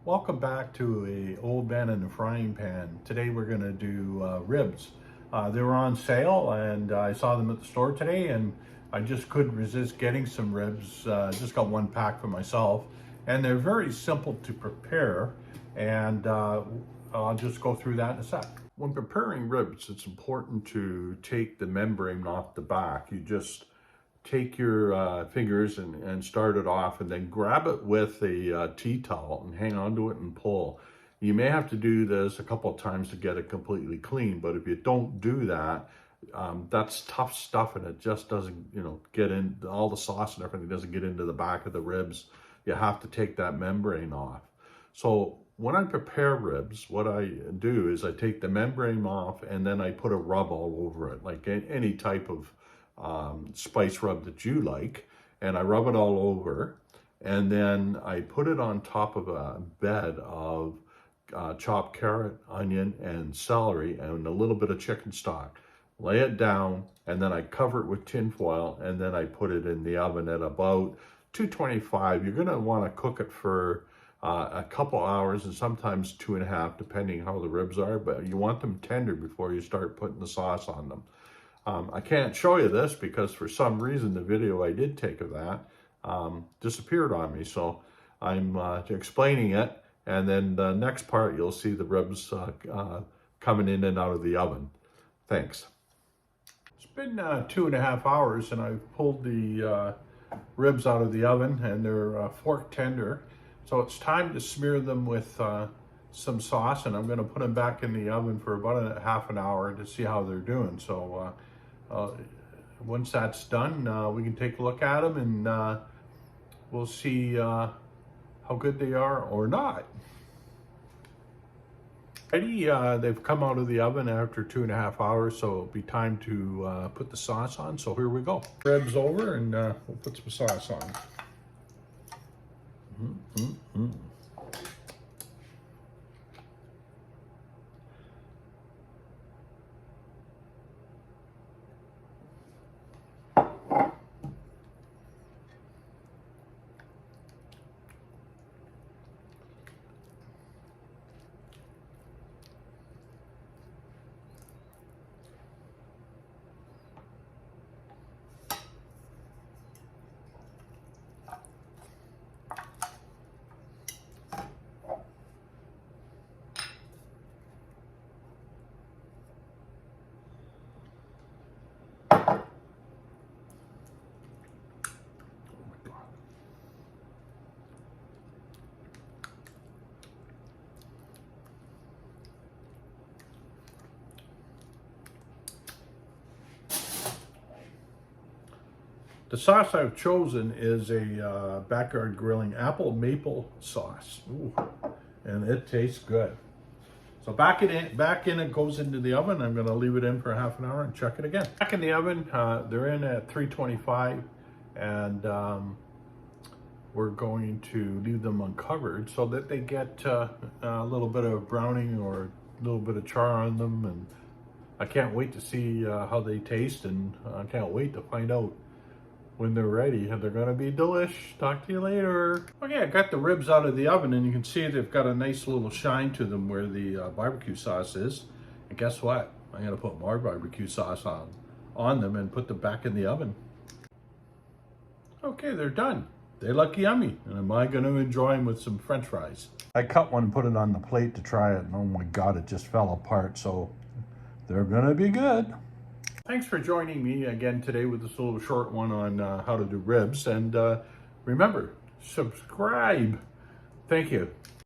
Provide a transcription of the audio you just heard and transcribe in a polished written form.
Welcome back to a old man in the frying pan. Today we're going to do ribs. They were on sale and I saw them at the store today and I just couldn't resist getting some ribs. Just got one pack for myself and they're very simple to prepare and I'll just go through that in a sec. When preparing ribs, it's important to take the membrane off the back. You just take your fingers and start it off and then grab it with a tea towel and hang onto it and pull. You may have to do this a couple of times to get it completely clean, but if you don't do that, that's tough stuff and it just doesn't, get in, all the sauce and everything doesn't get into the back of the ribs. You have to take that membrane off. So when I prepare ribs, what I do is I take the membrane off and then I put a rub all over it, like any type of spice rub that you like, and I rub it all over and then I put it on top of a bed of chopped carrot, onion, and celery and a little bit of chicken stock. Lay it down and then I cover it with tin foil and then I put it in the oven at about 225. You're going to want to cook it for a couple hours and sometimes 2.5 depending how the ribs are, but you want them tender before you start putting the sauce on them. I can't show you this because for some reason the video I did take of that disappeared on me. So I'm explaining it, and then the next part you'll see the ribs coming in and out of the oven. Thanks. It's been 2.5 hours and I've pulled the ribs out of the oven and they're fork tender. So it's time to smear them with some sauce, and I'm going to put them back in the oven for about a half an hour to see how they're doing. So once that's done, we can take a look at them and we'll see how good they are or not. Ready, they've come out of the oven after 2.5 hours, so it'll be time to put the sauce on. So here we go. Ribs over and we'll put some sauce on. The sauce I've chosen is a Backyard Grilling apple maple sauce. Ooh, and it tastes good. So back in it goes into the oven. I'm gonna leave it in for half an hour and check it again. Back in the oven, they're in at 325 and we're going to leave them uncovered so that they get a little bit of browning or a little bit of char on them. And I can't wait to see how they taste, and I can't wait to find out when they're ready. They're gonna be delish. Talk to you later. Okay, I got the ribs out of the oven and you can see they've got a nice little shine to them where the barbecue sauce is. And guess what? I'm gonna put more barbecue sauce on them and put them back in the oven. Okay, they're done. They look yummy. And am I gonna enjoy them with some French fries? I cut one and put it on the plate to try it, and oh my God, it just fell apart. So they're gonna be good. Thanks for joining me again today with this little short one on how to do ribs. And remember, subscribe. Thank you.